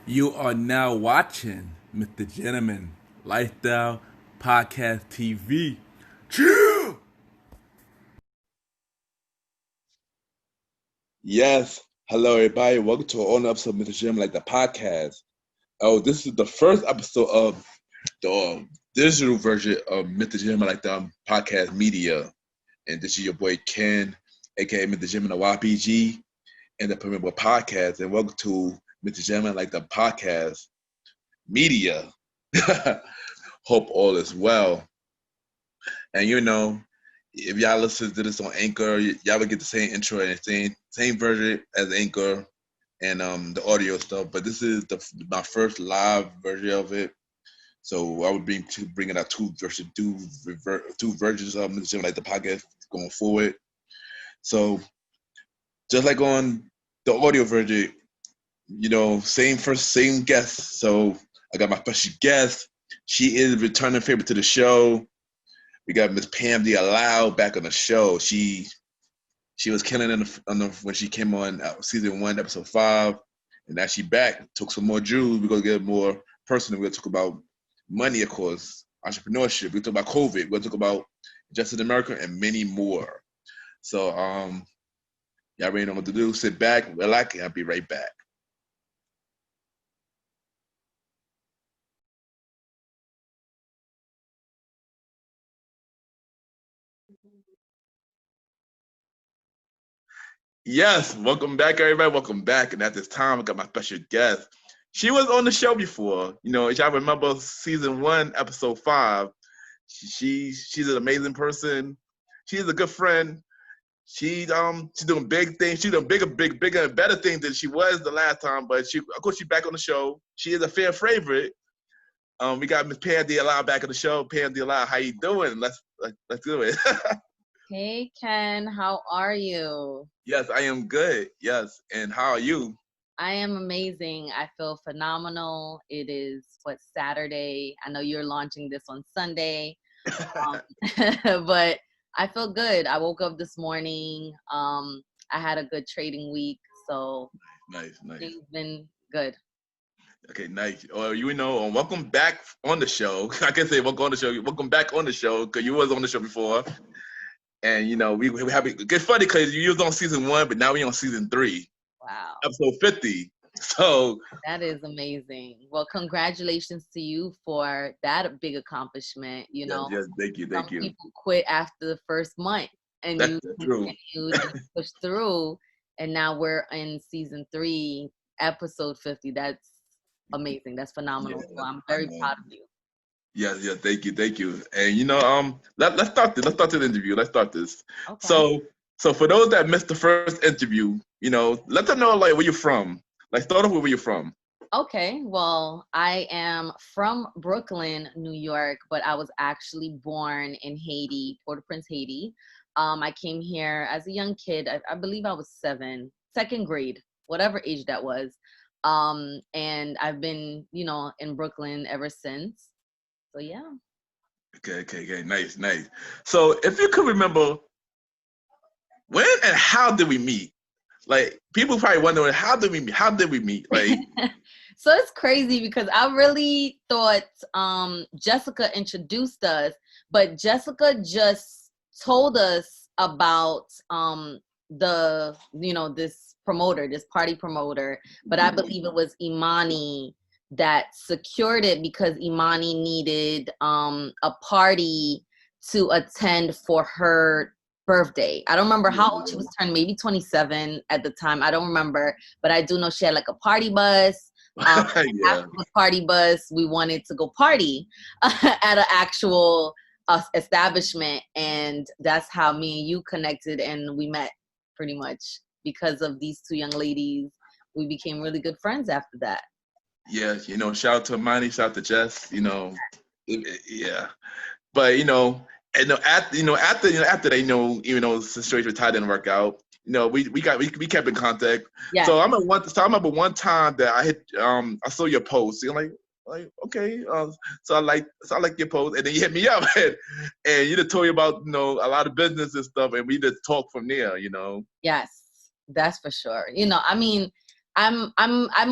You are now watching Mrgentleman Lifestyle Podcast TV. Chill! Yes. Hello, everybody. Welcome to our own episode of Mr. Jim, like the podcast. Oh, this is the first episode of the digital version of Mr. Jim, like the podcast media. And this is your boy Ken, aka Mr. Jim and the YPG, and the Premier Podcast. And welcome to Mr. Jim, like the podcast media. Hope all is well. And if y'all listen to this on Anchor, y'all will get the same intro and same version as Anchor and the audio stuff. But this is my first live version of it, so I would bringing out two versions of Mr. like the podcast going forward. So just like on the audio version, same guest. So I got my special guest. She is a returning favorite to the show. We got Miss Pam Deolall back on the show. She was killing when she came on season 1, episode 5, and now she back. Took some more jewels. We're gonna get more personal. We're gonna talk about money, of course, entrepreneurship. We're gonna talk about COVID. We're gonna talk about Justice in America and many more. So y'all already know what to do. Sit back, relax, and I'll be right back. Yes, welcome back, everybody. Welcome back. And at this time, I got my special guest. She was on the show before. Y'all remember season 1, episode 5. She's an amazing person. She's a good friend. She's doing big things. She's doing bigger and better things than she was the last time. But of course, she's back on the show. She is a fan favorite. We got Miss Pam Deolall back on the show. Pam Deolall, how you doing? Let's do it. Hey, Ken, how are you? Yes, I am good. Yes, and how are you? I am amazing. I feel phenomenal. It is Saturday. I know you're launching this on Sunday, but I feel good. I woke up this morning. I had a good trading week, so Nice. It's been good. Okay, nice. Welcome back on the show. I can say welcome on the show. Welcome back on the show because you was on the show before. And we have it. It's funny because you was on season 1, but now we on season 3. Wow. Episode 50. So that is amazing. Well, congratulations to you for that big accomplishment. Yes, thank you. Some people quit after the first month, and you continued to push through, and now we're in season 3, episode 50. That's amazing. That's phenomenal. So I'm very proud of you. Yeah, thank you. And let's start this. Let's start this interview. Let's start this. Okay. So for those that missed the first interview, let them know like where you're from. Like start off with where you're from. Okay, well, I am from Brooklyn, New York, but I was actually born in Haiti, Port-au-Prince, Haiti. I came here as a young kid. I believe I was 7, second grade, whatever age that was. And I've been, in Brooklyn ever since. So yeah. Okay. Nice. So if you could remember, when and how did we meet? Like people probably wondering, how did we meet? Like so it's crazy because I really thought Jessica introduced us, but Jessica just told us about this promoter, this party promoter, but I believe it was Imani that secured it because Imani needed a party to attend for her birthday. I don't remember how old she was turning, maybe 27 at the time. I don't remember, but I do know she had like a party bus. After the party bus, we wanted to go party at an actual establishment, and that's how me and you connected, and we met pretty much because of these 2 young ladies. We became really good friends after that. Yeah, shout out to Imani, shout out to Jess, yeah. But and after that, even though the situation with Ty didn't work out, we kept in contact. Yes. So I remember one time that I saw your post. You're like okay, so I like your post, and then you hit me up, and you just told me about a lot of business and stuff, and we just talked from there. Yes, that's for sure. I mean, I'm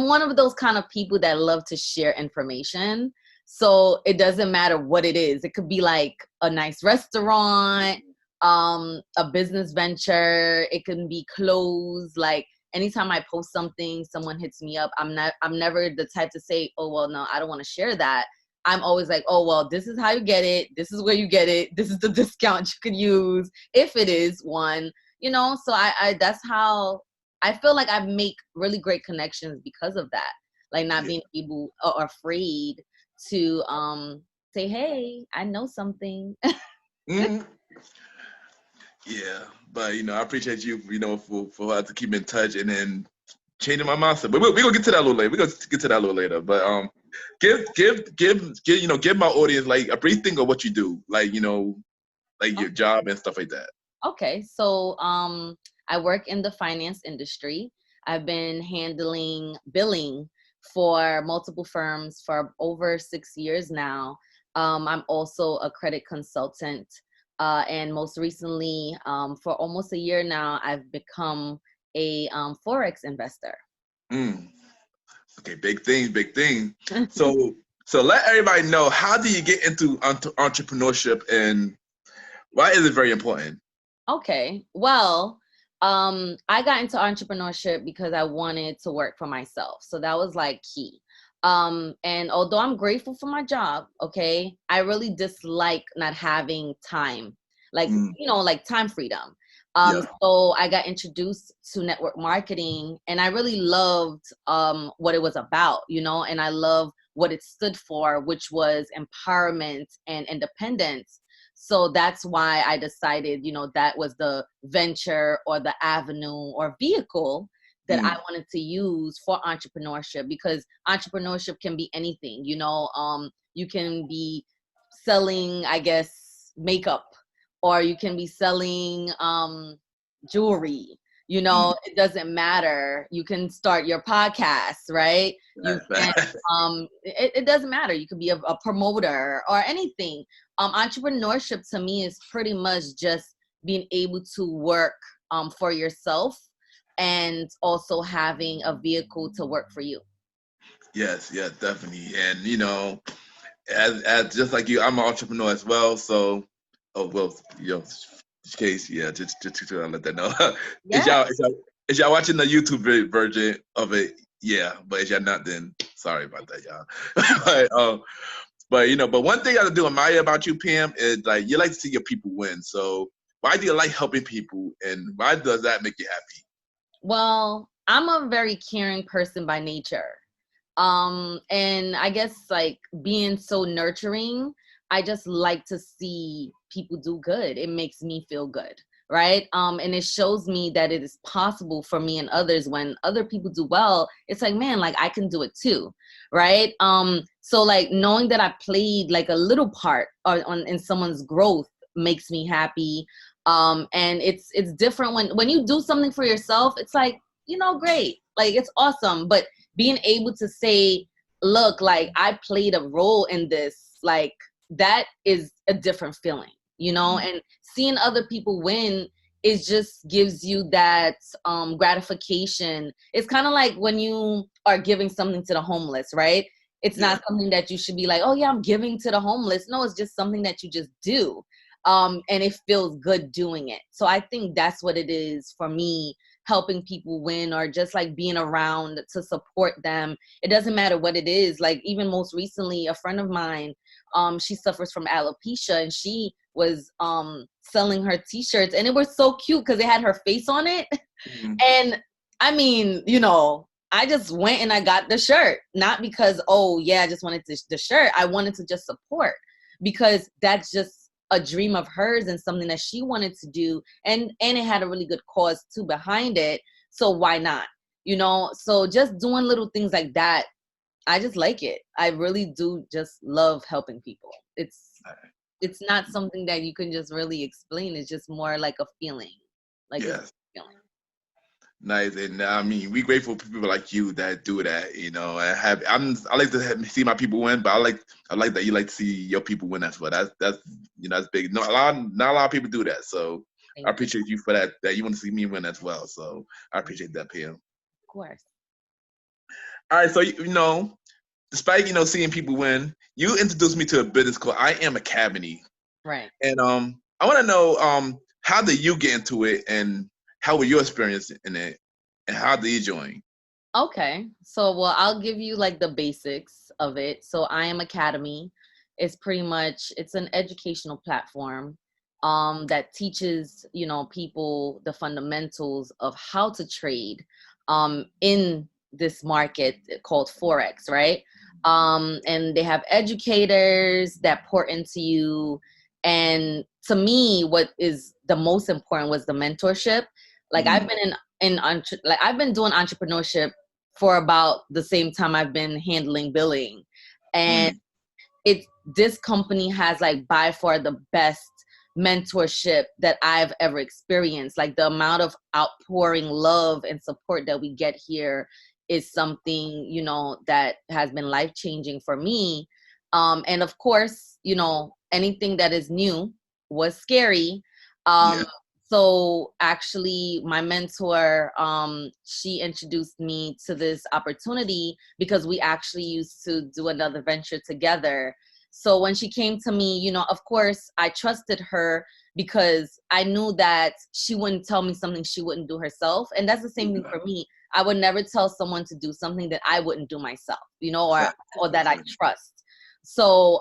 one of those kind of people that love to share information. So it doesn't matter what it is. It could be like a nice restaurant, a business venture. It can be clothes. Like anytime I post something, someone hits me up. I'm never the type to say, oh well, no, I don't want to share that. I'm always like, oh well, this is how you get it. This is where you get it. This is the discount you could use if it is one. So I that's how I feel like I make really great connections because of that. Like not being able or afraid to say, hey, I know something. Mm-hmm. Yeah, but I appreciate you, for us to keep in touch and then changing my mindset. But we're gonna get to that a little later. We're gonna get to that a little later. But give my audience like a brief thing of what you do, like like your job and stuff like that. Okay, so I work in the finance industry. I've been handling billing for multiple firms for over 6 years now. I'm also a credit consultant. And most recently, for almost a year now, I've become a Forex investor. Mm. Okay, big thing, big thing. So let everybody know, how do you get into entrepreneurship and why is it very important? Okay, well, I got into entrepreneurship because I wanted to work for myself. So that was like key. And although I'm grateful for my job, okay, I really dislike not having time, like, like time freedom. So I got introduced to network marketing and I really loved what it was about, and I love what it stood for, which was empowerment and independence. So that's why I decided, that was the venture or the avenue or vehicle that I wanted to use for entrepreneurship, because entrepreneurship can be anything, you can be selling, I guess, makeup, or you can be selling jewelry, it doesn't matter. You can start your podcast, right? You can, it doesn't matter. You could be a promoter or anything. Entrepreneurship to me is pretty much just being able to work for yourself and also having a vehicle to work for you. Yes, definitely. And as just like you, I'm an entrepreneur as well. So, oh well, case, just to let that know. Yeah. Is y'all watching the YouTube version of it? Yeah, but if y'all not, then sorry about that, y'all. but one thing I do admire about you, Pam, is like you like to see your people win. So why do you like helping people, and why does that make you happy? Well, I'm a very caring person by nature. And I guess like being so nurturing, I just like to see people do good. It makes me feel good, right? And it shows me that it is possible for me and others. When other people do well, it's like, man, like I can do it too, right? So like knowing that I played like a little part in someone's growth makes me happy. And it's different when you do something for yourself. It's like, great, like it's awesome. But being able to say, look, like I played a role in this, like that is a different feeling, and seeing other people win, it just gives you that gratification. It's kind of like when you are giving something to the homeless, right? It's not something that you should be like, oh yeah, I'm giving to the homeless. No, it's just something that you just do. And it feels good doing it. So I think that's what it is for me, helping people win, or just like being around to support them. It doesn't matter what it is. Like even most recently, a friend of mine, she suffers from alopecia, and she was selling her t-shirts, and it was so cute because it had her face on it. And I mean, I just went and I got the shirt, not because, oh yeah, I just wanted the shirt. I wanted to just support, because that's just a dream of hers and something that she wanted to do, and it had a really good cause too behind it. So why not? So just doing little things like that, I just like it. I really do just love helping people. It's not something that you can just really explain. It's just more like a feeling. Like it's a feeling. Nice. And I mean, we grateful for people like you that do that. I like to see my people win, but I like that you like to see your people win as well. That's that's big. Not a lot of people do that. So I appreciate you for that. That you want to see me win as well. So I appreciate that, Pam. Of course. All right, so despite seeing people win, you introduced me to a business called I Am Academy, Right. and I want to know how did you get into it, and how were your experience in it, and how did you join? Okay. So, well, I'll give you like the basics of it. So, I Am Academy is pretty much it's an educational platform that teaches, people the fundamentals of how to trade in this market called Forex, right? And they have educators that pour into you. And to me, what is the most important was the mentorship. Like I've been like I've been doing entrepreneurship for about the same time I've been handling billing. And Mm, this company has like by far the best mentorship that I've ever experienced. Like the amount of outpouring love and support that we get here is something, that has been life changing for me. And of course, anything that is new was scary. yeah. So actually my mentor, she introduced me to this opportunity because we actually used to do another venture together. So when she came to me, of course I trusted her because I knew that she wouldn't tell me something she wouldn't do herself. And that's the same thing for me. I would never tell someone to do something that I wouldn't do myself, or that I trust. So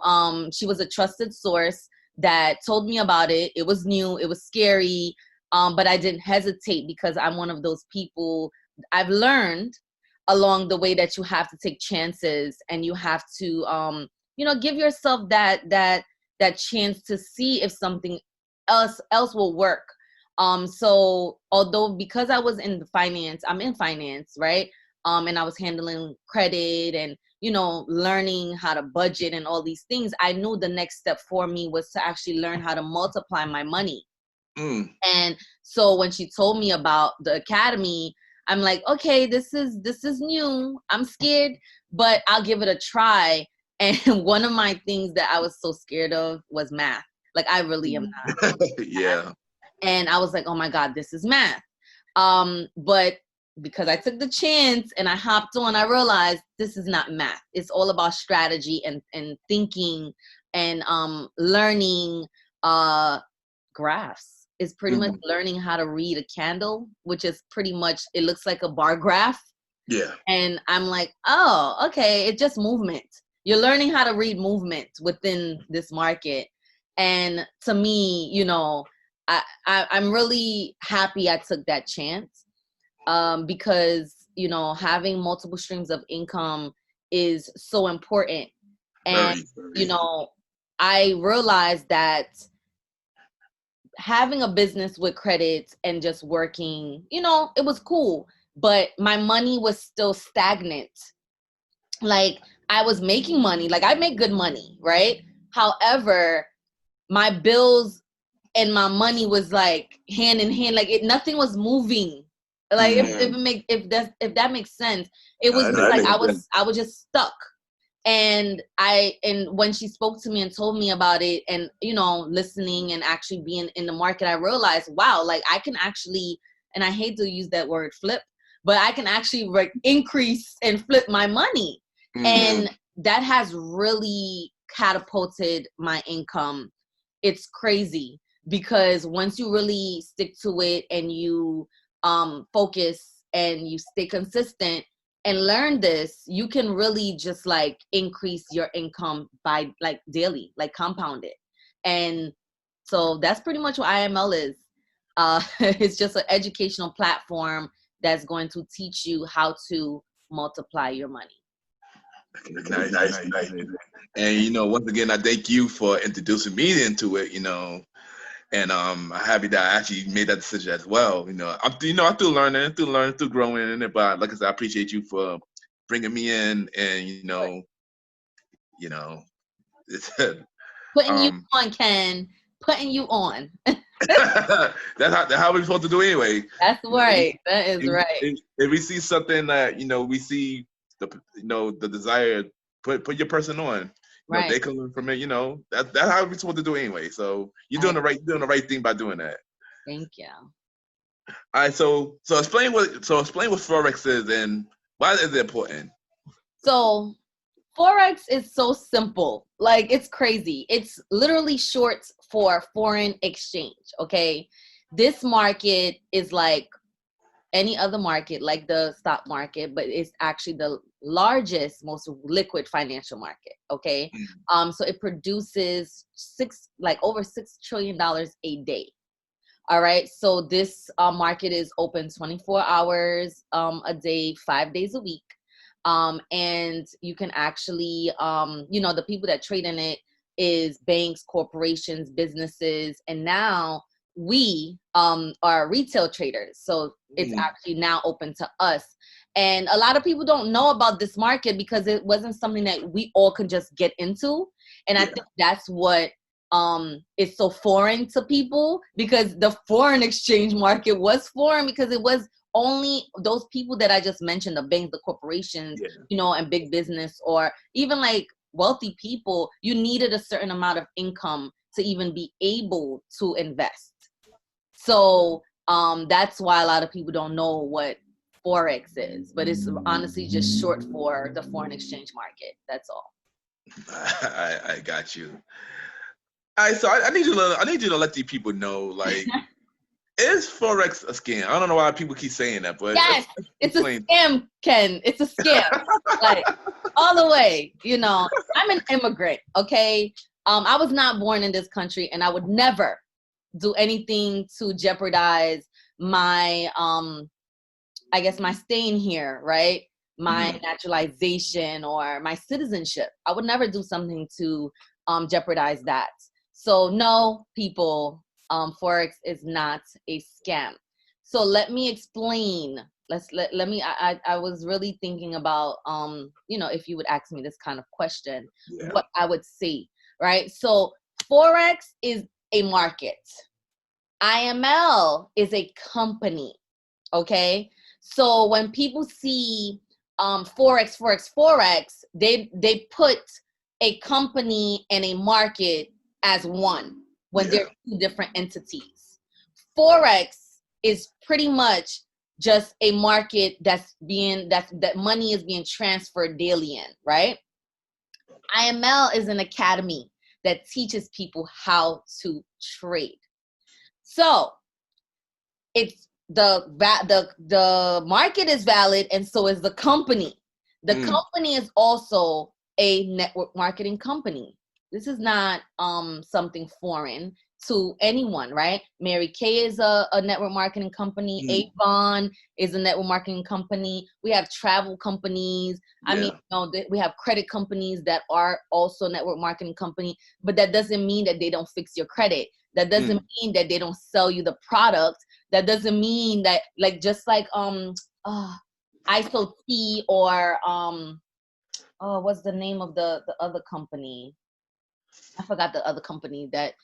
she was a trusted source that told me about it. It was new, it was scary, but I didn't hesitate because I'm one of those people. I've learned along the way that you have to take chances and you have to, give yourself that chance to see if something else will work. So although because I was in finance, I'm in finance, right? And I was handling credit and learning how to budget and all these things, I knew the next step for me was to actually learn how to multiply my money. Mm. And so when she told me about the academy, I'm like, okay, this is new. I'm scared, but I'll give it a try. And one of my things that I was so scared of was math. Like I really am not. Yeah. And I was like, oh my God, this is math. But because I took the chance and I hopped on, I realized this is not math. It's all about strategy and thinking and learning graphs. Is pretty much Mhm. learning how to read a candle, which is pretty much, it looks like a bar graph. Yeah. And I'm like, oh, okay, it's just movement. You're learning how to read movement within this market. And to me, I'm really happy I took that chance, because, having multiple streams of income is so important. And, Very, you very. know, I realized that having a business with credit and just working, it was cool, but my money was still stagnant. Like I was making money, like I make good money, right? However, my bills and my money was like hand in hand, like nothing was moving. Like if, Mm. if it make if that makes sense, it No, was just that like makes sense. I was just stuck. And when she spoke to me and told me about it and listening and actually being in the market, I realized, wow, like I can actually, and I hate to use that word flip, but I can actually increase and flip my money. Mm. And that has really catapulted my income. It's crazy because once you really stick to it and you focus and you stay consistent and learn this, you can really just like increase your income by like daily, like compound it. And so that's pretty much what IML is. It's just an educational platform that's going to teach you how to multiply your money. Okay, nice, nice. And once again, I thank you for introducing me into it. And I'm happy that I actually made that decision as well. I'm still learning, still growing in it. But like I said, I appreciate you for bringing me in, and you know, it's, Putting you um, on, Ken. Putting you on. that's how we're supposed to do anyway. That's If, right. That is right. if we see something that we see the desire, put your person on. Right. They can learn from it. That's how we're supposed to do anyway. So you're I doing the right thing by doing that. thank you. All right, so explain what forex is and why is it important. So Forex is so simple. Like, it's crazy. It's literally short for foreign exchange. Okay. This market is like any other market, like the stock market, but it's actually the largest, most liquid financial market. Okay. So it produces over $6 trillion a day. All right. So this market is open 24 hours a day, 5 days a week. And you can actually, the people that trade in it is banks, corporations, businesses, and now we are retail traders. So it's actually now open to us. And a lot of people don't know about this market because it wasn't something that we all could just get into. And I think that's what is so foreign to people, because the foreign exchange market was foreign because it was only those people that I just mentioned, the banks, the corporations, and big business, or even like wealthy people. You needed a certain amount of income to even be able to invest. So that's why a lot of people don't know what Forex is, but it's honestly just short for the foreign exchange market. That's all. I got you. All right, so I need you to let these people know, like, is Forex a scam? I don't know why people keep saying that, but yes, it's a scam, Ken. It's a scam, like all the way. I'm an immigrant. Okay, I was not born in this country, and I would never do anything to jeopardize my, I guess, my staying here, right? My naturalization or my citizenship. I would never do something to jeopardize that. So no, people, Forex is not a scam. So let me explain. Let me, I was really thinking about, if you would ask me this kind of question, what I would say, right? So Forex is a market. IML is a company, okay? So when people see Forex, they put a company and a market as one when they're two different entities. Forex is pretty much just a market that money is being transferred daily in, right? IML is an academy that teaches people how to trade. So it's the market is valid, and so is the company. The company is also a network marketing company. This is not something foreign to anyone, right? Mary Kay is a network marketing company. Avon is a network marketing company. We have travel companies. We have credit companies that are also network marketing company, but that doesn't mean that they don't fix your credit. That doesn't mean that they don't sell you the product. That doesn't mean that, like, just like ISO T or what's the name of the other company? I forgot the other company that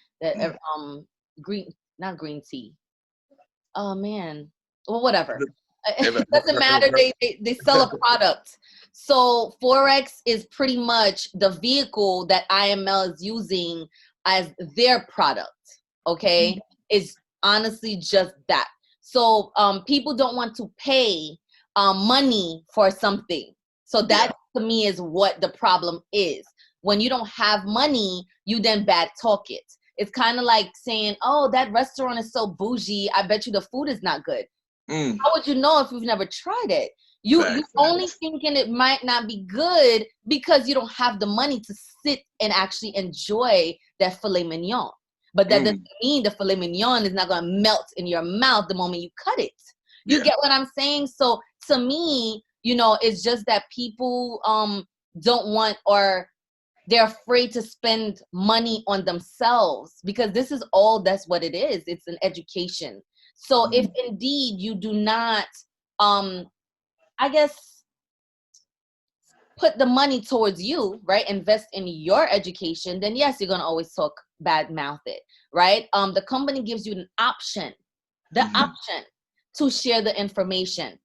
not green tea. Oh man. Well, whatever. It doesn't matter. They sell a product. So Forex is pretty much the vehicle that IML is using as their product. Okay, it's honestly just that. So people don't want to pay money for something. So that to me is what the problem is. When you don't have money, you then bad talk it. It's kind of like saying, oh, that restaurant is so bougie, I bet you the food is not good. How would you know if you've never tried it? You're only thinking it might not be good because you don't have the money to sit and actually enjoy that filet mignon. But that doesn't mean the filet mignon is not going to melt in your mouth the moment you cut it. You get what I'm saying? So to me, it's just that people don't want, or they're afraid to spend money on themselves, because that's what it is. It's an education. So if indeed you do not, I guess, put the money towards you, right? Invest in your education, then yes, you're going to always talk bad mouth it, right? The company gives you an option, option to share the information.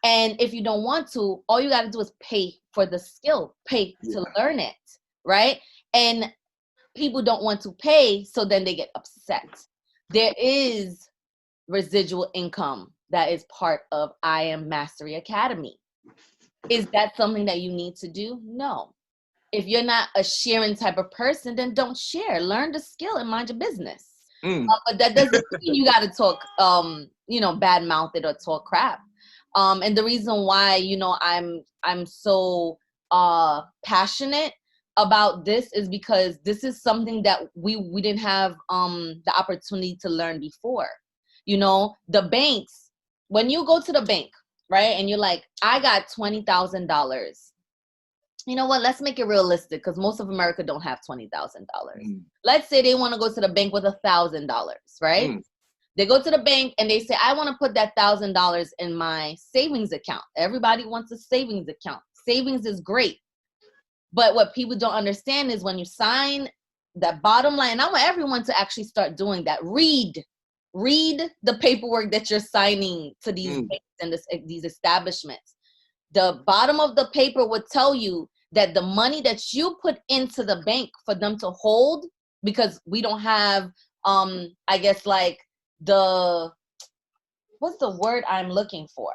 And if you don't want to, all you got to do is pay for the skill, pay to learn it, right? And people don't want to pay, so then they get upset. There is residual income that is part of I Am Mastery Academy. Is that something that you need to do? No. If you're not a sharing type of person, then don't share. Learn the skill and mind your business. But that doesn't mean you got to talk, bad mouth it or talk crap. And the reason why, I'm so passionate about this is because this is something that we didn't have the opportunity to learn before. The banks, when you go to the bank, right, and you're like, I got $20,000. You know what? Let's make it realistic because most of America don't have $20,000. Let's say they want to go to the bank with $1,000, right? They go to the bank and they say, I want to put that $1,000 in my savings account. Everybody wants a savings account. Savings is great. But what people don't understand is when you sign that bottom line, and I want everyone to actually start doing that. Read the paperwork that you're signing to these banks and these establishments. The bottom of the paper would tell you that the money that you put into the bank for them to hold, because we don't have, I guess like what's the word I'm looking for?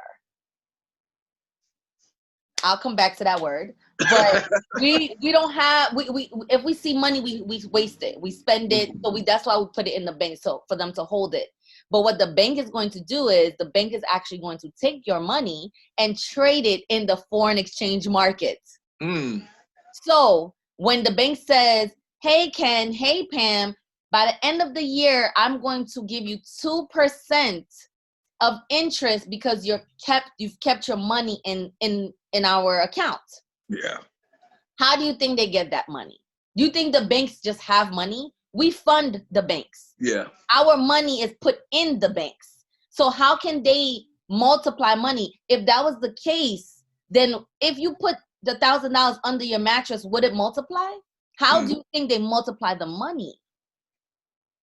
I'll come back to that word. But we don't have, we if we see money, we waste it. We spend it. So that's why we put it in the bank, so for them to hold it. But what the bank is going to do is the bank is actually going to take your money and trade it in the foreign exchange market. So when the bank says, hey, Ken, hey, Pam, by the end of the year, I'm going to give you 2% of interest because you've kept your money in our account. Yeah. How do you think they get that money? Do you think the banks just have money? We fund the banks. Yeah. Our money is put in the banks. So how can they multiply money? If that was the case, then if you put the $1,000 under your mattress, would it multiply? How do you think they multiply the money?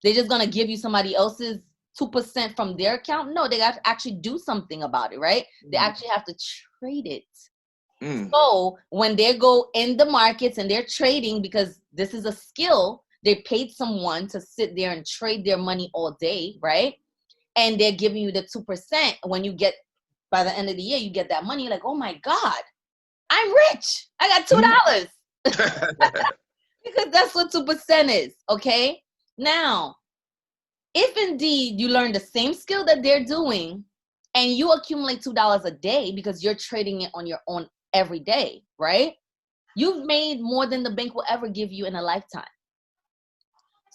They're just going to give you somebody else's 2% from their account? No, they got to actually do something about it, right? They actually have to trade it. So when they go in the markets and they're trading, because this is a skill, they paid someone to sit there and trade their money all day, right? And they're giving you the 2%. When you get, by the end of the year, you get that money, you're like, oh my God, I'm rich. I got $2. Because that's what 2% is, okay? Now, if indeed you learn the same skill that they're doing and you accumulate $2 a day because you're trading it on your own every day, right? You've made more than the bank will ever give you in a lifetime.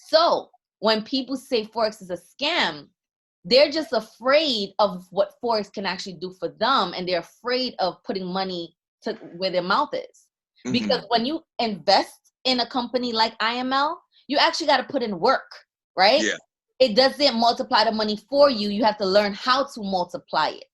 So when people say Forex is a scam, they're just afraid of what Forex can actually do for them, and they're afraid of putting money to where their mouth is. Because when you invest in a company like IML, you actually got to put in work, right? Yeah. It doesn't multiply the money for you. You have to learn how to multiply it.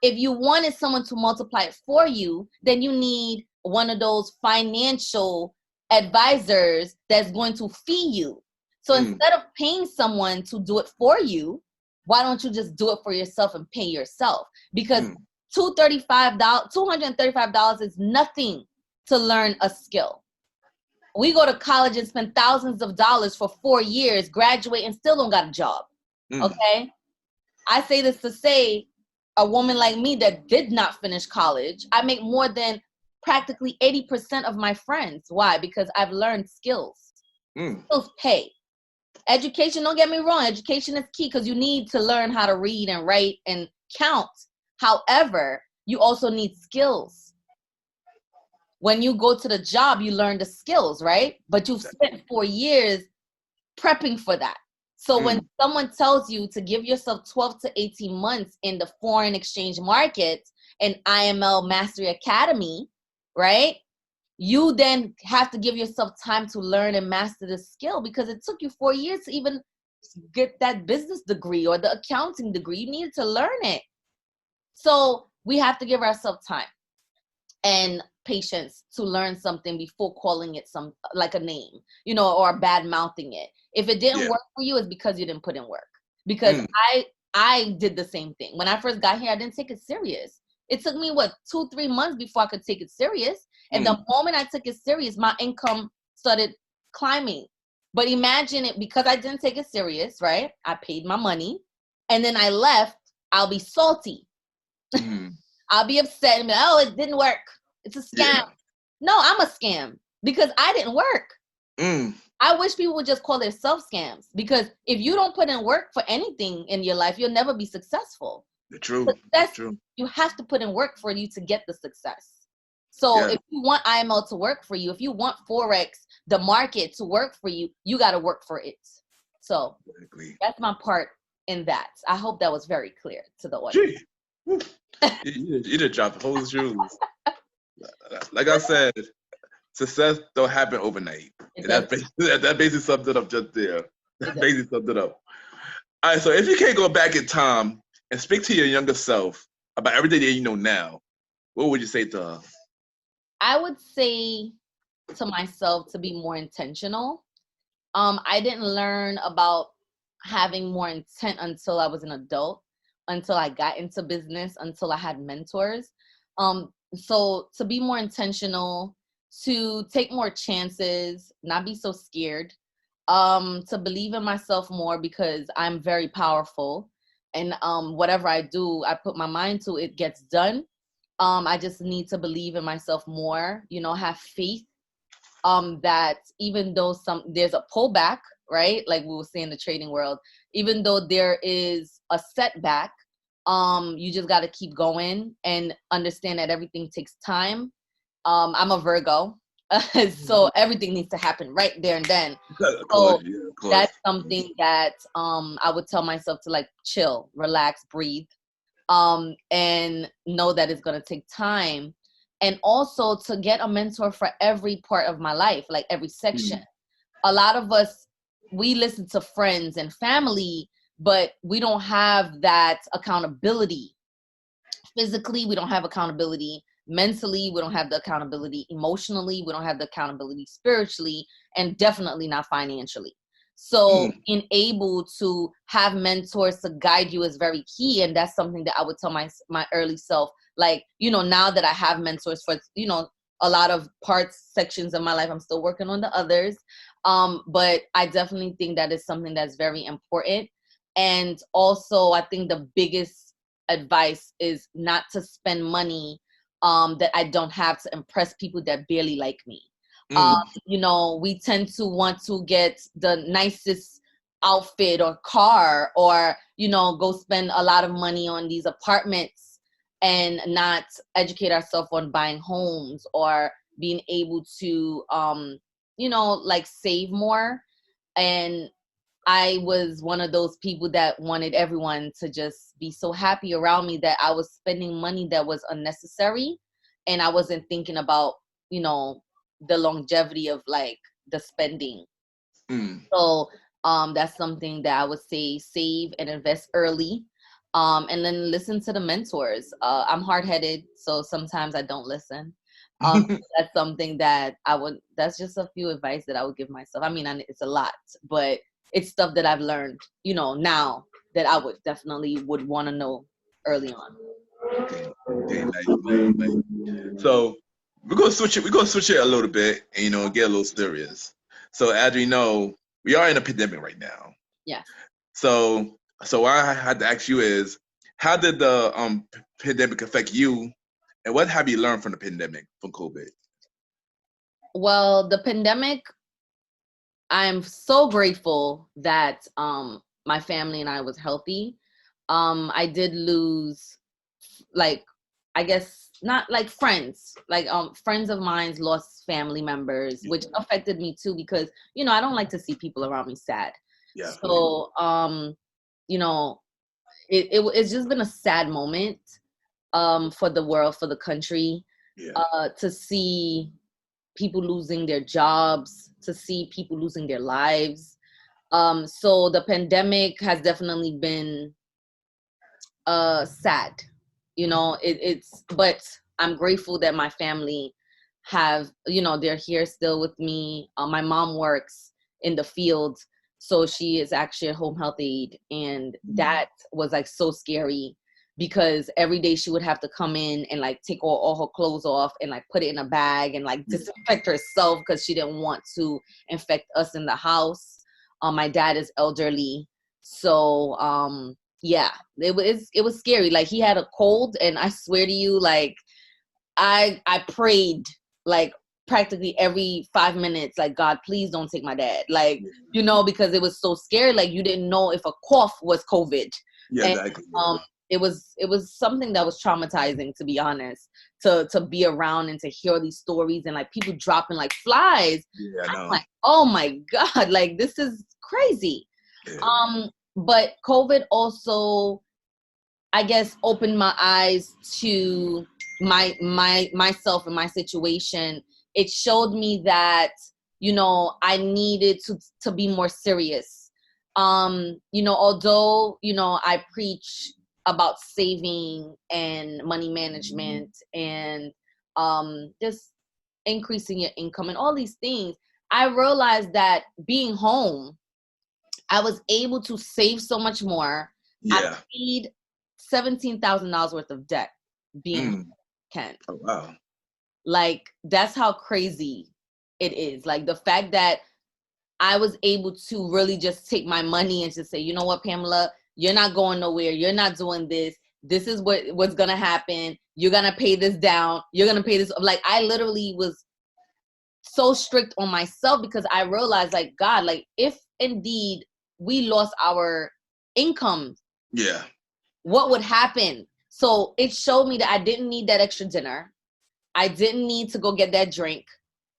If you wanted someone to multiply it for you, then you need one of those financial advisors that's going to fee you. So instead of paying someone to do it for you, why don't you just do it for yourself and pay yourself? Because $235 is nothing to learn a skill. We go to college and spend thousands of dollars for 4 years, graduate, and still don't got a job. Okay? I say this to say, a woman like me that did not finish college, I make more than practically 80% of my friends. Why? Because I've learned skills. Skills pay. Education, don't get me wrong, education is key because you need to learn how to read and write and count. However, you also need skills. When you go to the job, you learn the skills, right? But you've spent 4 years prepping for that. So when someone tells you to give yourself 12 to 18 months in the foreign exchange market and IML Mastery Academy, right? You then have to give yourself time to learn and master the skill because it took you 4 years to even get that business degree or the accounting degree. You needed to learn it. So we have to give ourselves time and patience to learn something before calling it some like a name, or bad mouthing it. If it didn't work for you, it's because you didn't put in work. Because I did the same thing. When I first got here, I didn't take it serious. It took me 2-3 months before I could take it serious. And the moment I took it serious, my income started climbing. But imagine it, because I didn't take it serious, right? I paid my money and then I left, I'll be salty. I'll be upset and be like, oh, it didn't work. It's a scam. Yeah. No, I'm a scam because I didn't work. Mm. I wish people would just call themselves scams, because if you don't put in work for anything in your life, you'll never be successful. True. That's true. You have to put in work for you to get the success. So if you want IML to work for you, if you want Forex, the market to work for you, you got to work for it. So that's my part in that. I hope that was very clear to the audience. You did drop the whole shoes. Like I said, success don't happen overnight. That basically sums it up just there. That basically sums it up. All right, so if you can't go back in time and speak to your younger self about everything that you know now, what would you say to her? I would say to myself to be more intentional. I didn't learn about having more intent until I was an adult, until I got into business, until I had mentors. So to be more intentional, to take more chances, not be so scared, to believe in myself more, because I'm very powerful, and whatever I do, I put my mind to, it gets done. I just need to believe in myself more, have faith, that even though there's a pullback, right? Like we will say in the trading world, even though there is a setback, you just got to keep going and understand that everything takes time. I'm a Virgo, so everything needs to happen right there and then. So that's something that I would tell myself to, like, chill, relax, breathe, and know that it's going to take time. And also to get a mentor for every part of my life, like every section. A lot of us, we listen to friends and family, but we don't have that accountability. Physically, we don't have accountability. Mentally, we don't have the accountability. Emotionally, we don't have the accountability. Spiritually, and definitely not financially. So being able to have mentors to guide you is very key. And that's something that I would tell my early self. Like, now that I have mentors for, a lot of sections of my life, I'm still working on the others. But I definitely think that is something that's very important. And also, I think the biggest advice is not to spend money that I don't have to impress people that barely like me. We tend to want to get the nicest outfit or car, or, go spend a lot of money on these apartments and not educate ourselves on buying homes or being able to, like, save more. And I was one of those people that wanted everyone to just be so happy around me that I was spending money that was unnecessary. And I wasn't thinking about, the longevity of, like, the spending. So that's something that I would say: save and invest early. And then listen to the mentors. I'm hard-headed, so sometimes I don't listen. That's something that that's just a few advice that I would give myself. I mean, it's a lot, but it's stuff that I've learned, now that I would definitely would want to know early on. Okay, nice. So we're gonna switch it a little bit and get a little serious. So as we know, we are in a pandemic right now. Yeah. So what I had to ask you is, how did the pandemic affect you, and what have you learned from the pandemic, from COVID? Well, the pandemic, I'm so grateful that my family and I was healthy. I did lose, like, I guess not like friends, like friends of mine lost family members, which affected me too, because I don't like to see people around me sad. Yeah. So it's just been a sad moment for the world, for the country, to see people losing their jobs, to see people losing their lives. So the pandemic has definitely been sad. But I'm grateful that my family have, they're here still with me. My mom works in the field, so she is actually a home health aide. And that was, like, so scary, because every day she would have to come in and, like, take all her clothes off and, like, put it in a bag and, like, disinfect herself, because she didn't want to infect us in the house. My dad is elderly, so Yeah, it was scary. Like, he had a cold, and I swear to you, like, I prayed like practically every 5 minutes, like, God, please don't take my dad. Like, because it was so scary. Like, you didn't know if a cough was COVID. Yeah, And exactly. it was something that was traumatizing, to be honest, to be around and to hear these stories and like people dropping like flies. Yeah, I I'm know. like, oh my God, like, this is crazy. Yeah. But COVID also, I guess, opened my eyes to myself and my situation. It showed me that, I needed to be more serious. Although, I preach about saving and money management and just increasing your income and all these things, I realized that being home, I was able to save so much more. I Yeah. paid $17,000 worth of debt being Mm. Ken. Oh, wow. Like, that's how crazy it is. Like, the fact that I was able to really just take my money and just say, you know what, Pamela, you're not going nowhere. You're not doing this. This is what's going to happen. You're going to pay this down. You're going to pay this. Like, I literally was so strict on myself because I realized, like, God, like, if indeed we lost our income, Yeah. what would happen? So it showed me that I didn't need that extra dinner. I didn't need to go get that drink.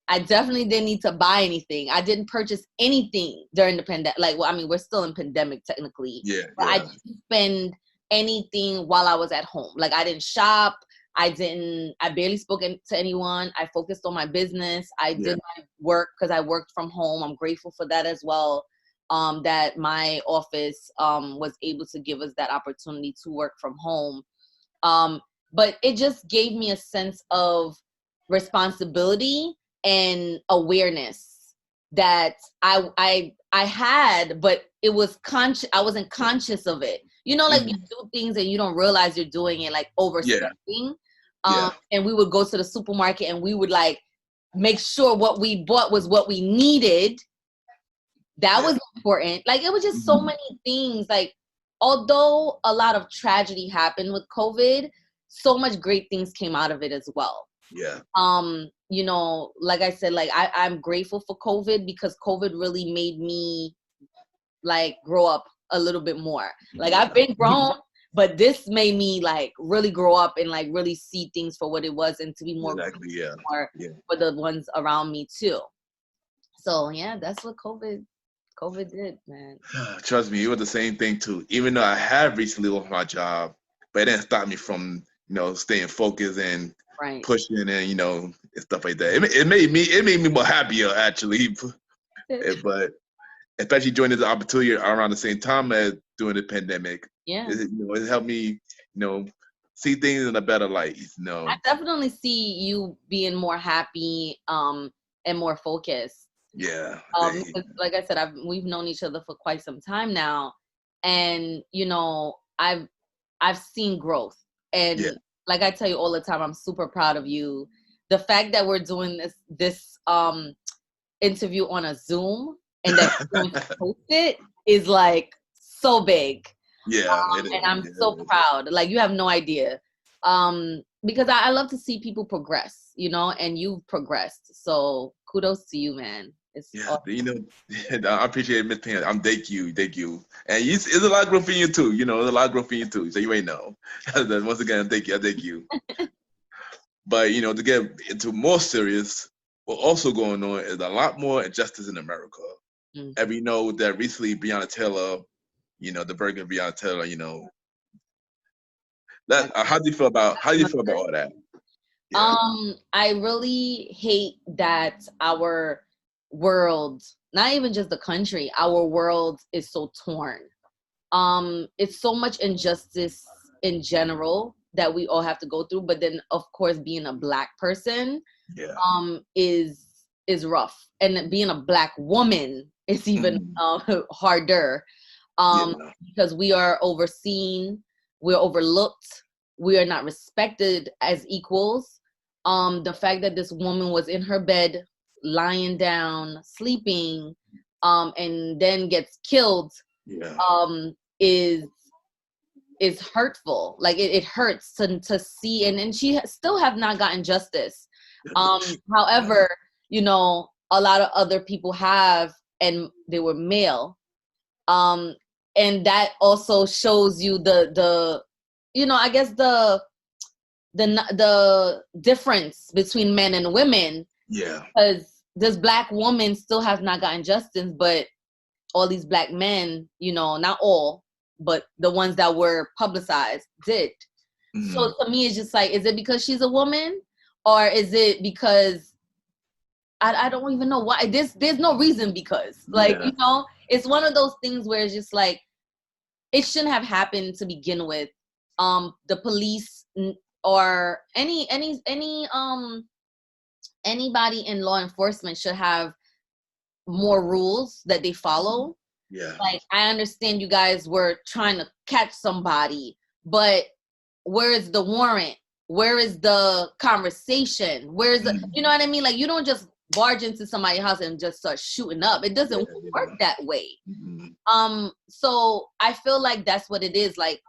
I definitely didn't need to buy anything. I didn't purchase anything during the pandemic. Like, well, I mean, we're still in pandemic technically. Yeah. But I didn't spend anything while I was at home. Like, I didn't shop. I barely spoke to anyone. I focused on my business. I did my work because I worked from home. I'm grateful for that as well. That my office was able to give us that opportunity to work from home. But it just gave me a sense of responsibility and awareness that I had, but it was conscious. I wasn't conscious of it. Like, you do things and you don't realize you're doing it, like overspending. And we would go to the supermarket and we would like make sure what we bought was what we needed. That was important. Like, it was just so many things. Like, although a lot of tragedy happened with COVID, so much great things came out of it as well. Yeah. Like I said, like, I'm grateful for COVID because COVID really made me like grow up a little bit more. Like, I've been grown, but this made me like really grow up and like really see things for what it was and to be more more for the ones around me too. So yeah, that's what COVID did, man. Trust me, it was the same thing too. Even though I have recently lost my job, but it didn't stop me from, staying focused and pushing and, and stuff like that. It made me more happier actually. But especially during this opportunity around the same time as during the pandemic. It helped me, see things in a better light. I definitely see you being more happy and more focused. Yeah. Because, like I said, we've known each other for quite some time now, and I've seen growth, and like I tell you all the time, I'm super proud of you. The fact that we're doing this interview on a Zoom and that you're going to post it is like so big. And I'm so proud. Like, you have no idea. Because I love to see people progress, and you've progressed. So kudos to you, man. It's awesome. I appreciate it, Miss Pam. Thank you. And it's a lot of growth in you too. There's a lot of growth in you too. So you ain't know. Once again, thank you. But to get into more serious, what's also going on is a lot more injustice in America. And we know that recently Breonna Taylor, the burger of Breonna Taylor, how do you feel about all that? I really hate that our world, not even just the country, our world is so torn. It's so much injustice in general that we all have to go through, but then of course being a Black person is rough, and being a Black woman is even harder because we are overseen, we're overlooked, we are not respected as equals. The fact that this woman was in her bed lying down sleeping and then gets killed is is hurtful. Like it hurts to see, and she still have not gotten justice. However, you know, a lot of other people have, and they were male. And that also shows you the you know, I guess the difference between men and women. Yeah. Because this black woman still has not gotten justice, but all these black men, you know, not all, but the ones that were publicized did. Mm-hmm. So to me, it's just like, is it because she's a woman, or is it because I don't even know why? There's no reason, because like, you know, it's one of those things where it's just like, it shouldn't have happened to begin with. The police or anybody in law enforcement should have more rules that they follow. Yeah. Like, I understand you guys were trying to catch somebody, but where is the warrant? Where is the conversation? Where's the, you know what I mean? Like, you don't just barge into somebody's house and just start shooting up. It doesn't work that way. So I feel like that's what it is. Like,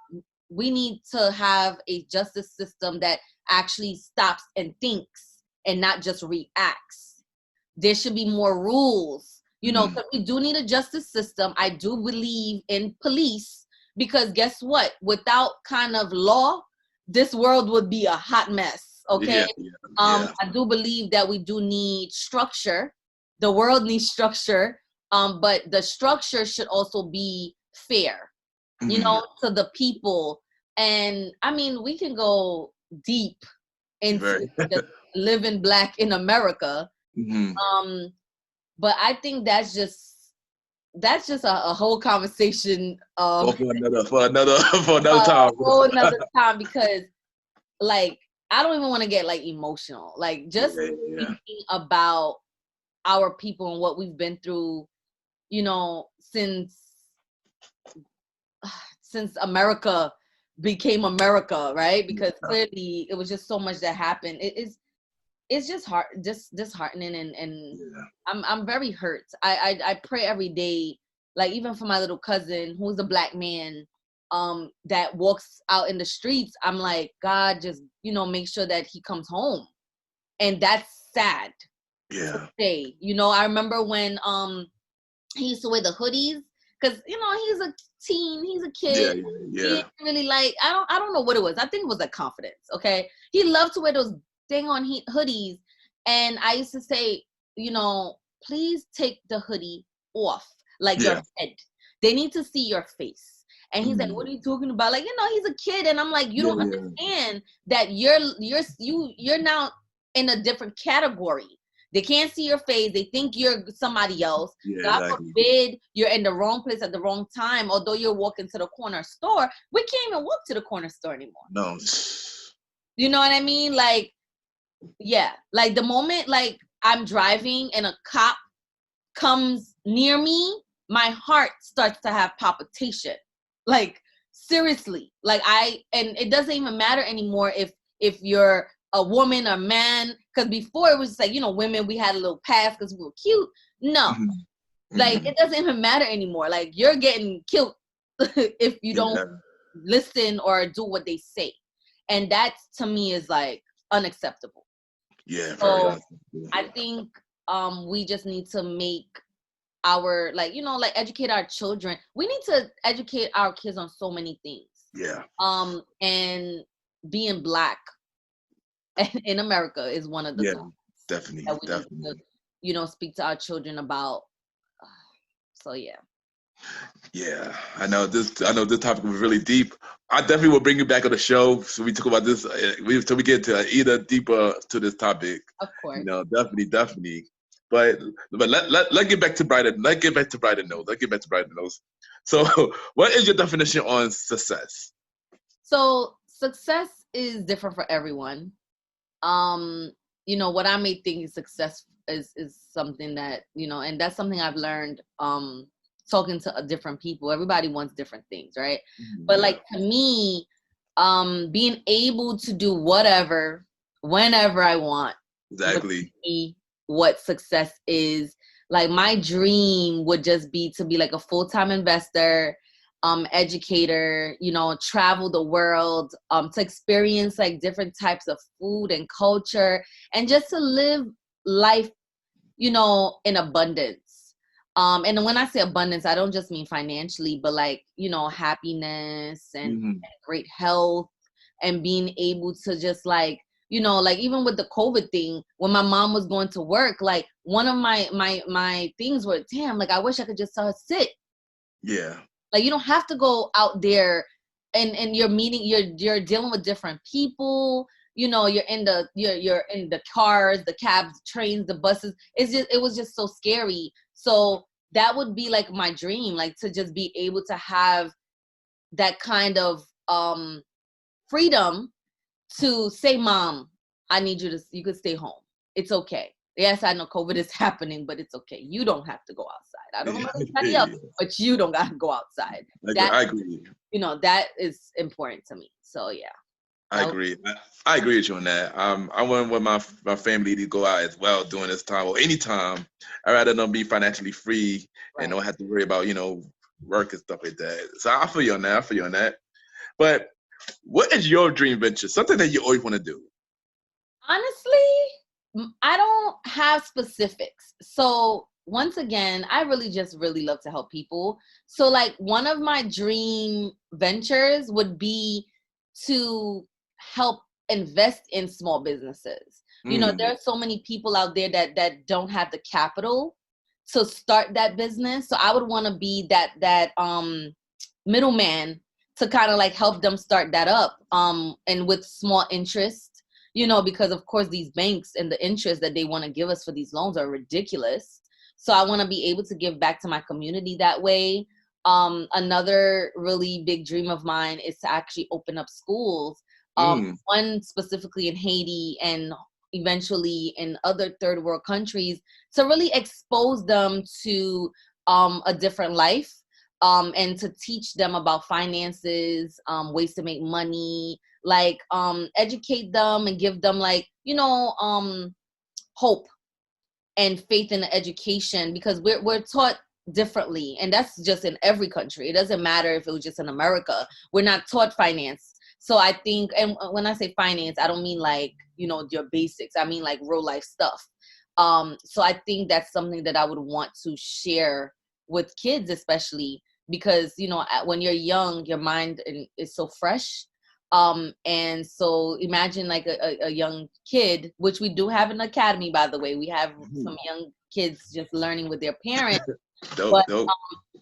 we need to have a justice system that actually stops and thinks and not just reacts. There should be more rules, you know, because we do need a justice system. I do believe in police, because guess what? Without kind of law, this world would be a hot mess. Okay. I do believe that we do need structure. The world needs structure. But the structure should also be fair, you know, to the people. And I mean, we can go deep into just living black in America. But I think that's just a whole conversation. For another time. A whole another time, because like, I don't even want to get like emotional. Like, just thinking about our people and what we've been through, you know, since America became America, right? Because clearly it was just so much that happened. It's just disheartening, and I'm very hurt. I pray every day, like, even for my little cousin who's a black man that walks out in the streets. I'm like, God, just, you know, make sure that he comes home. And that's sad to say. You know, I remember when he used to wear the hoodies, because, you know, he's a teen, he's a kid. He didn't really like, I don't know what it was. I think it was like confidence. Okay, he loved to wear those dang on hoodies, and I used to say, you know, please take the hoodie off, like your head. They need to see your face. And he's like, what are you talking about? Like, you know, he's a kid, and I'm like, you don't understand that you're now in a different category. They can't see your face. They think you're somebody else. God forbid you're in the wrong place at the wrong time. Although you're walking to the corner store, we can't even walk to the corner store anymore. No. You know what I mean? Like, yeah. Like, the moment, like, I'm driving and a cop comes near me, my heart starts to have palpitation. Like, seriously. Like, and it doesn't even matter anymore if you're a woman or man, because before it was just like, you know, women, we had a little pass because we were cute. No, like, it doesn't even matter anymore. Like, you're getting killed if you don't listen or do what they say, and that to me is like unacceptable. So I think we just need to make our, like, you know, like, educate our children. We need to educate our kids on so many things. And being black in America is one of the things definitely that we need to, you know, speak to our children about. So I know this topic was really deep. I definitely will bring you back on the show so we talk about this till we get to either deeper to this topic. Of course, you know, definitely. But let's get back to brighter. Let's get back to brighter notes. So, what is your definition on success? So, success is different for everyone. You know, what I may think is success is something that, you know, and that's something I've learned talking to different people. Everybody wants different things, right? But like, to me, being able to do whatever, whenever I want, exactly what success is. Like, my dream would just be to be like a full-time investor, educator, travel the world, to experience like different types of food and culture, and just to live life, in abundance. And when I say abundance, I don't just mean financially, but like, happiness and great health, and being able to just like, like even with the COVID thing, when my mom was going to work, like one of my things were, damn, like I wish I could just tell her sit. Yeah. Like you don't have to go out there and you're meeting, you're dealing with different people, you're in the cars, the cabs, trains, the buses. It was just so scary. So that would be like my dream, like to just be able to have that kind of freedom to say, Mom, I need you could stay home. It's okay. Yes, I know COVID is happening, but it's okay. You don't have to go outside. I don't know about anybody else, but you don't got to go outside. I agree. That is important to me. So yeah. I agree. I agree with you on that. I want with my family to go out as well during this time or any time. I'd rather them be financially free and don't have to worry about, work and stuff like that. So I feel you on that. But what is your dream venture? Something that you always want to do? Honestly, I don't have specifics. So once again, I really love to help people. So like one of my dream ventures would be to help invest in small businesses. There are so many people out there that don't have the capital to start that business. So I would want to be that middleman to kind of like help them start that up, and with small interest, because of course these banks and the interest that they want to give us for these loans are ridiculous. So I want to be able to give back to my community that way. Another really big dream of mine is to actually open up schools, one specifically in Haiti and eventually in other third world countries, to really expose them to a different life, and to teach them about finances, ways to make money, like educate them and give them like, hope and faith in the education, because we're taught differently, and that's just in every country. It doesn't matter if it was just in America. We're not taught finance. So I think, and when I say finance, I don't mean like, your basics. I mean like real life stuff. So I think that's something that I would want to share with kids, especially because, when you're young, your mind is so fresh. And so imagine like a young kid, which we do have an academy, by the way. We have some young kids just learning with their parents. Dope.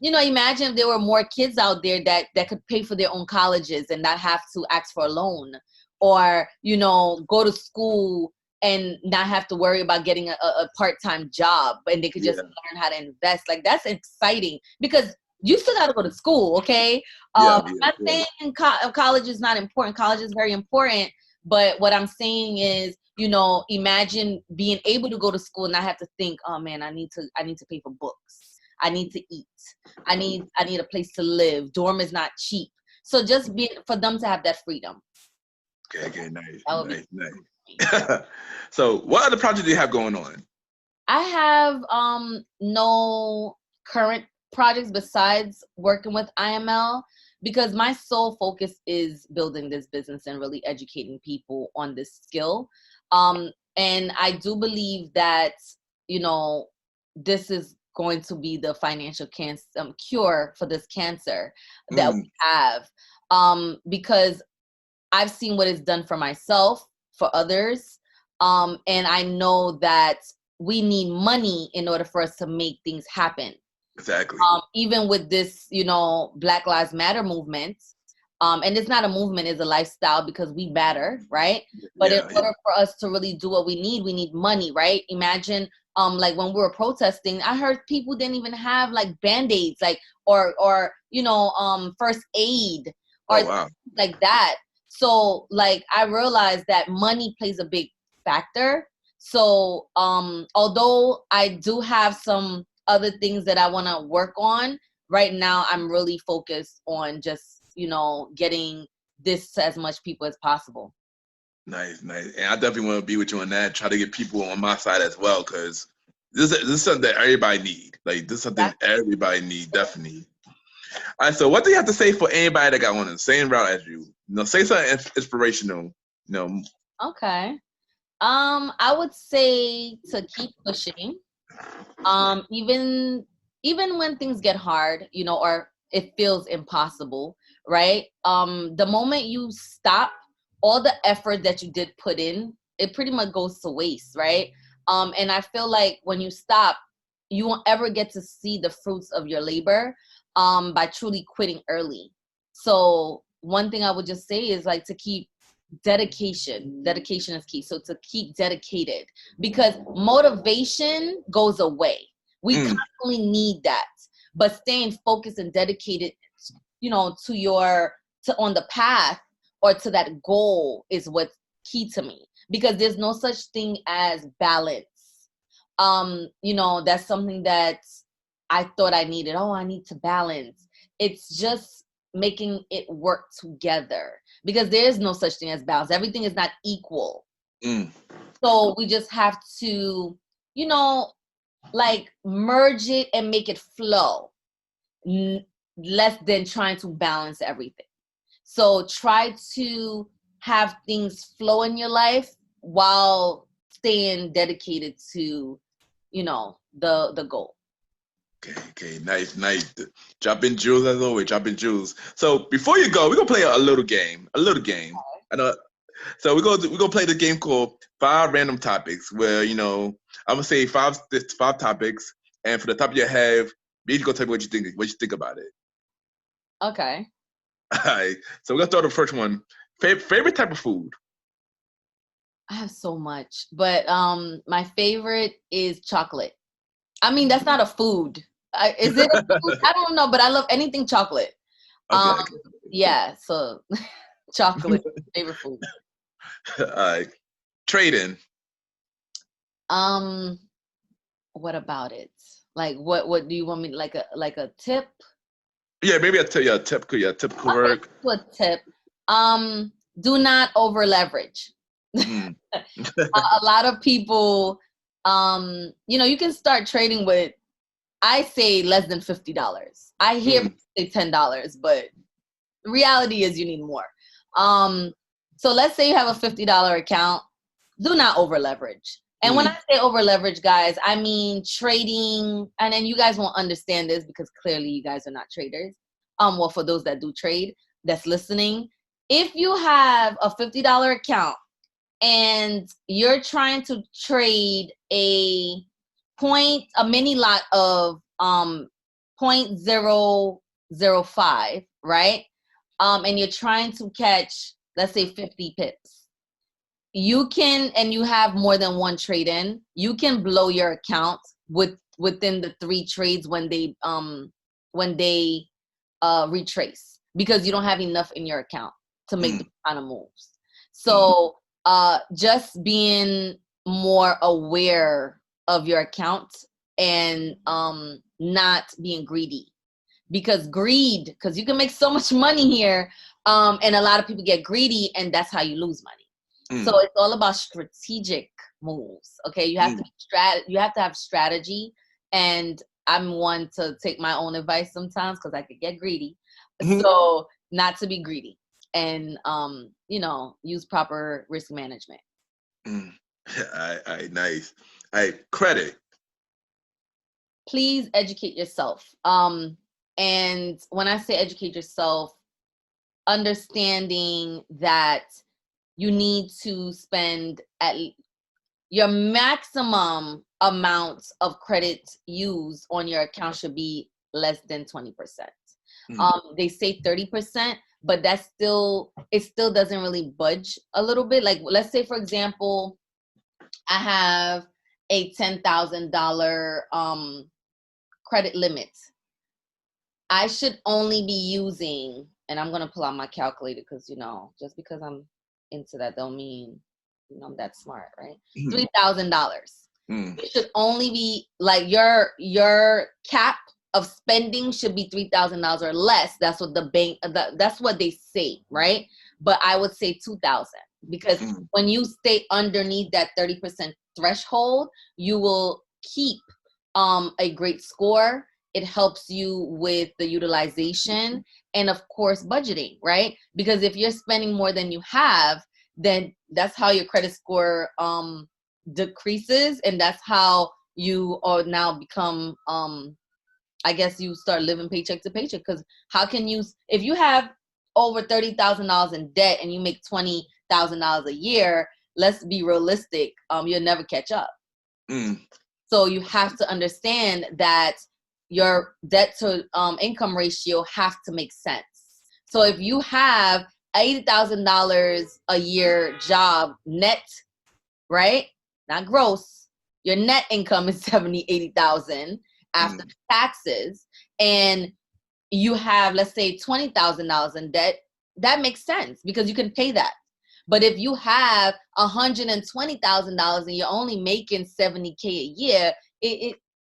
Imagine if there were more kids out there that could pay for their own colleges and not have to ask for a loan, or, go to school and not have to worry about getting a part-time job, and they could just learn how to invest. Like that's exciting, because you still got to go to school, okay? I'm not saying college is not important. College is very important. But what I'm saying is, imagine being able to go to school and not have to think, oh man, I need to pay for books. I need to eat. I need a place to live. Dorm is not cheap. So just for them to have that freedom. Okay, nice. So what other projects do you have going on? I have no current projects besides working with IML, because my sole focus is building this business and really educating people on this skill. And I do believe that, this is going to be the financial cure for this cancer that we have, because I've seen what it's done for myself, for others, and I know that we need money in order for us to make things happen. Exactly. Even with this, Black Lives Matter movement, and it's not a movement, it's a lifestyle, because we matter, right? But in order for us to really do what we need money, right? Imagine, like when we were protesting, I heard people didn't even have like Band-Aids, like, or first aid, or like that. So like I realized that money plays a big factor. So although I do have some other things that I want to work on, right now I'm really focused on just, getting this to as much people as possible. Nice. And I definitely want to be with you on that. Try to get people on my side as well, because this is something that everybody need. Like this is something everybody need, definitely. All right, so what do you have to say for anybody that got on the same route as you? Say something inspirational. Okay. I would say to keep pushing. Even when things get hard, or it feels impossible, right? The moment you stop, all the effort that you did put in, it pretty much goes to waste, right? And I feel like when you stop, you won't ever get to see the fruits of your labor by truly quitting early. So one thing I would just say is like to keep dedication is key. So to keep dedicated, because motivation goes away. We constantly need that, but staying focused and dedicated, to on the path or to that goal is what's key to me, because there's no such thing as balance. That's something that I thought I needed. Oh, I need to balance. It's just making it work together, because there is no such thing as balance. Everything is not equal. So we just have to, like merge it and make it flow, less than trying to balance everything. So try to have things flow in your life while staying dedicated to, the goal. Okay, nice. Dropping jewels as always, dropping jewels. So before you go, we're gonna play a little game. I know. So we're gonna play the game called 5 Random Topics, where I'm gonna say five topics, and for the top of your head, you gonna tell me what you think about it. Okay. All right. So we're gonna start the first one. Favorite type of food? I have so much, but my favorite is chocolate. I mean, that's not a food. Is it a food? I don't know, but I love anything chocolate. Okay. Yeah, so chocolate, favorite food. All right. Trading. What about it? Like, what do you want me, like a tip? Yeah, maybe I'll tell you a tip. Yeah, typical work. A tip. Do not over leverage. A lot of people, you can start trading with, I say, less than $50. I hear people say $10, but the reality is you need more. So let's say you have a $50 account. Do not over leverage. And when I say over leverage, guys, I mean trading, and then you guys won't understand this because clearly you guys are not traders. Well, for those that do trade, that's listening, if you have a $50 account and you're trying to trade a mini lot of 0.005, right? And you're trying to catch, let's say, 50 pips. You can, and you have more than one trade in, you can blow your account within the 3 trades when they retrace, because you don't have enough in your account to make the kind of moves. So just being more aware of your account and not being greedy, because you can make so much money here, and a lot of people get greedy, and that's how you lose money. So it's all about strategic moves. Okay, you have to you have to have strategy, and I'm one to take my own advice sometimes because I could get greedy. So not to be greedy, and use proper risk management. Nice. Credit. Please educate yourself. And when I say educate yourself, understanding that you need to spend at your maximum amount of credit used on your account should be less than 20%. They say 30%, but it still doesn't really budge a little bit. Like, let's say, for example, I have a $10,000 credit limit. I should only be using, and I'm going to pull out my calculator because, just because I'm into that don't mean I'm that smart, right? $3,000. It should only be like your cap of spending should be $3,000 or less. That's what the bank, that's what they say, right? But I would say 2,000, because when you stay underneath that 30% threshold, you will keep a great score, it helps you with the utilization and of course budgeting, right? Because if you're spending more than you have, then that's how your credit score decreases, and that's how you are now become I guess you start living paycheck to paycheck. Because how can you, if you have over $30,000 in debt and you make $20,000 a year, let's be realistic, you'll never catch up. So you have to understand that your debt to income ratio have to make sense. So if you have $80,000 a year job net, right? Not gross. Your net income is 80,000 after taxes, and you have, let's say, $20,000 in debt. That makes sense because you can pay that. But if you have $120,000 and you're only making $70K a year,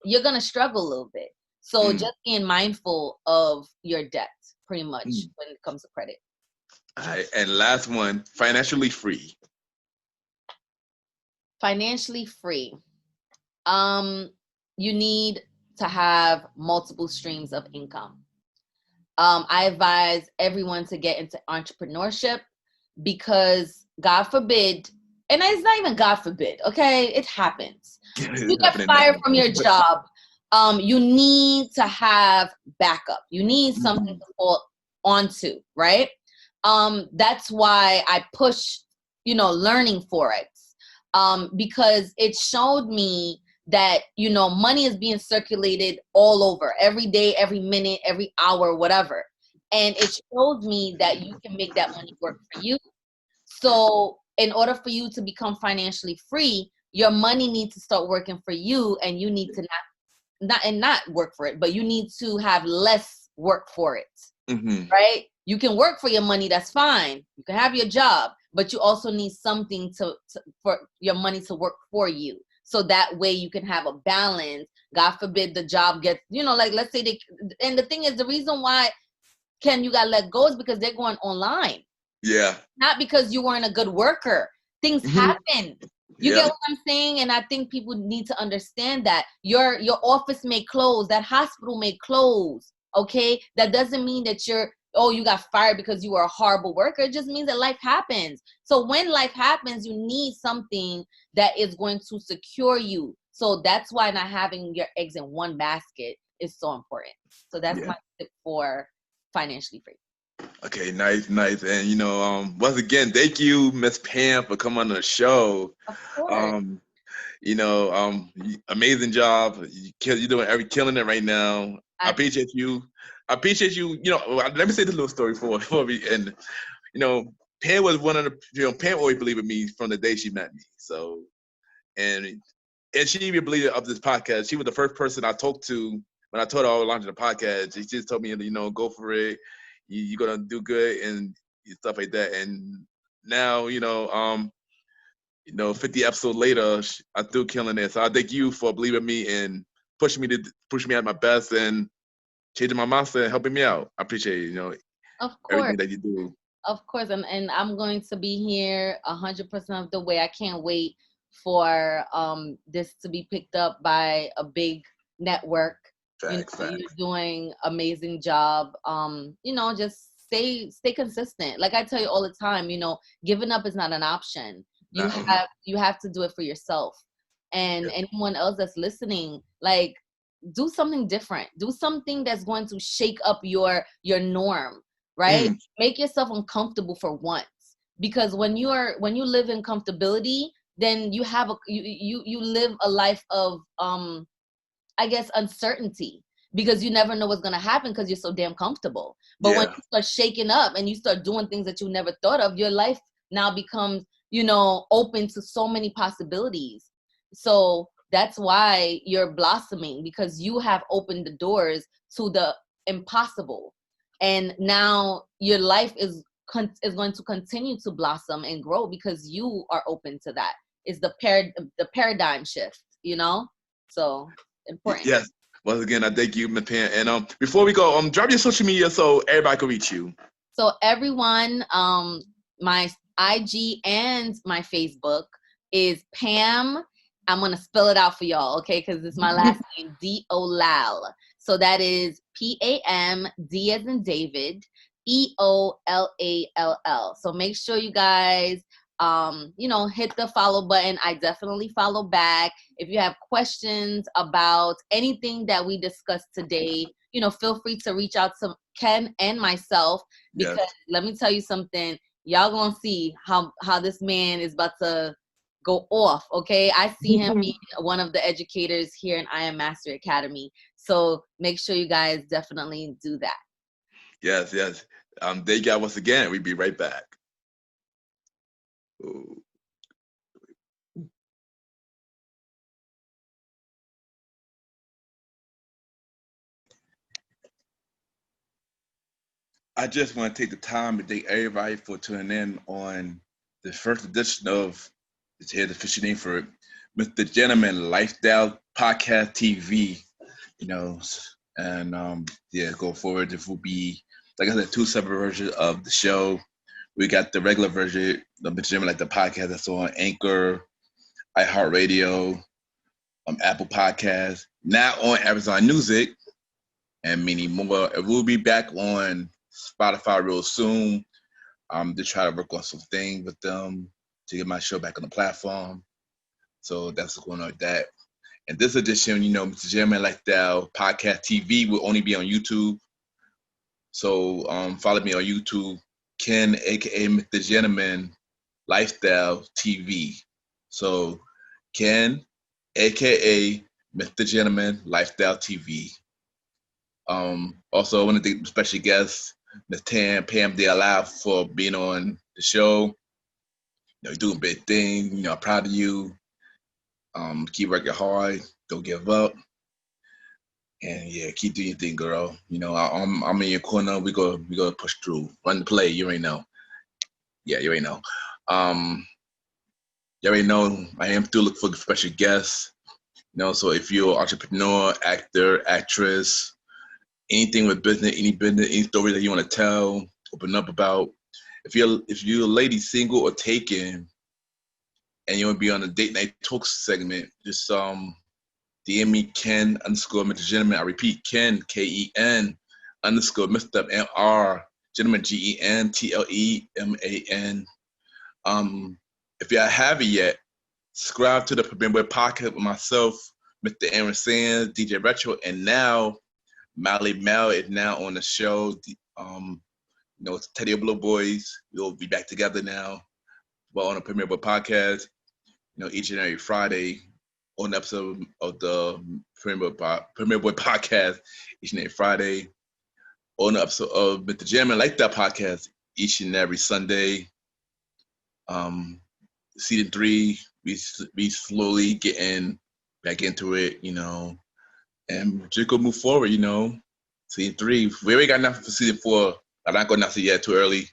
you're gonna struggle a little bit. So just being mindful of your debt, pretty much, when it comes to credit. All right, and last one, financially free. Financially free. You need to have multiple streams of income. I advise everyone to get into entrepreneurship because God forbid, and it's not even God forbid, okay? It happens. You get fired from your job. You need to have backup. You need something to fall onto, right? That's why I push, learning Forex, because it showed me that, money is being circulated all over, every day, every minute, every hour, whatever. And it shows me that you can make that money work for you. So in order for you to become financially free, your money needs to start working for you, and you need to not work for it, but you need to have less work for it, right? You can work for your money, that's fine. You can have your job, but you also need something for your money to work for you. So that way you can have a balance. God forbid the job gets, like let's say and the thing is, the reason why you got let go is because they're going online. Yeah. Not because you weren't a good worker. Things happen. You get what I'm saying? And I think people need to understand that your office may close, that hospital may close. Okay. That doesn't mean that you got fired because you were a horrible worker. It just means that life happens. So when life happens, you need something that is going to secure you. So that's why not having your eggs in one basket is so important. So that's my tip for financially free. Okay, nice. And once again, thank you, Miss Pam, for coming on the show. Of course. Amazing job. You're doing killing it right now. I appreciate you. Let me say this little story before we end. Pam was one of the, Pam always believed in me from the day she met me. So, and she even believed of this podcast. She was the first person I talked to when I told her I was launching the podcast. She just told me, go for it. You're gonna do good and stuff like that. And now, 50 episodes later, I'm still killing it. So I thank you for believing me and pushing me at my best and changing my mindset and helping me out. I appreciate it, of course, everything that you do. Of course, and I'm going to be here 100% of the way. I can't wait for this to be picked up by a big network. Facts. You're doing amazing job. Just stay consistent. Like I tell you all the time, giving up is not an option. You have to do it for yourself. And anyone else that's listening, like, do something different. Do something that's going to shake up your norm, right? Make yourself uncomfortable for once. Because when you live in comfortability, then you have you live a life of I guess uncertainty, because you never know what's going to happen because you're so damn comfortable. But when you start shaking up and you start doing things that you never thought of, your life now becomes, open to so many possibilities. So that's why you're blossoming, because you have opened the doors to the impossible. And now your life is going to continue to blossom and grow because you are open to that. It's the paradigm shift, So important. Yes. Once again, I thank you, Ms. Pam. And before we go, drop your social media so everybody can reach you. So everyone, my IG and my Facebook is Pam I'm going to spell it out for y'all, okay? Because it's my last name, Deolall. So that is P-A-M-D as in David, E-O-L-A-L-L. So make sure you guys, hit the follow button. I definitely follow back. If you have questions about anything that we discussed today, feel free to reach out to Ken and myself, because let me tell you something. Y'all gonna see how this man is about to go off, okay? I see him being one of the educators here in I Am Master Academy. So make sure you guys definitely do that. Yes. There you go once again. We'll be right back. Ooh. I just want to take the time to thank everybody for tuning in on the first edition of the official name for it, Mrgentleman Lifestyle Podcast TV. Go forward. There will be, like I said, 2 separate versions of the show. We got the regular version, the Mrgentleman, like the podcast that's on Anchor, iHeartRadio, Apple Podcasts, now on Amazon Music, and many more. It will be back on Spotify real soon. To try to work on some things with them to get my show back on the platform. So that's what's going on with that. And this edition, Mrgentleman Lifestyle Podcast TV will only be on YouTube. So follow me on YouTube, Ken, aka Mrgentleman Lifestyle TV. So Ken, aka Mrgentleman Lifestyle TV. Also, I want to thank special guest, Ms. Pam Deolall, for being on the show. You're doing big things. I'm proud of you. Keep working hard. Don't give up. And keep doing your thing, girl. I'm in your corner. We go push through. Run the play. You already know. Yeah, you already know. You already know. I am still looking for special guests. So if you're an entrepreneur, actor, actress, anything with business, any story that you want to tell, open up about. If you're a lady single or taken, and you want to be on a date night talk segment, just DM me Ken _Mrgentleman. I repeat, Ken KEN _Mr. MR Gentleman GENTLEMAN. If you haven't yet, subscribe to the Premier Boy Podcast with myself, Mr. Aaron Sands, DJ Retro, and now Mally Mel is now on the show. It's Teddy Blue Boys. We'll be back together now. Well, on the Premier Boy Podcast, each and every Friday on the episode of the Premier Boy Podcast, each and every Friday. On the episode of Mrgentleman Like That Podcast, each and every Sunday. Season 3, we slowly getting back into it, and just go move forward, Season 3. We already got enough for season 4. I'm not going to announce it yet, too early.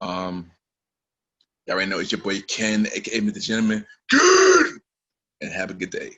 Y'all already know it's your boy Ken, aka Mrgentleman. Good! And have a good day.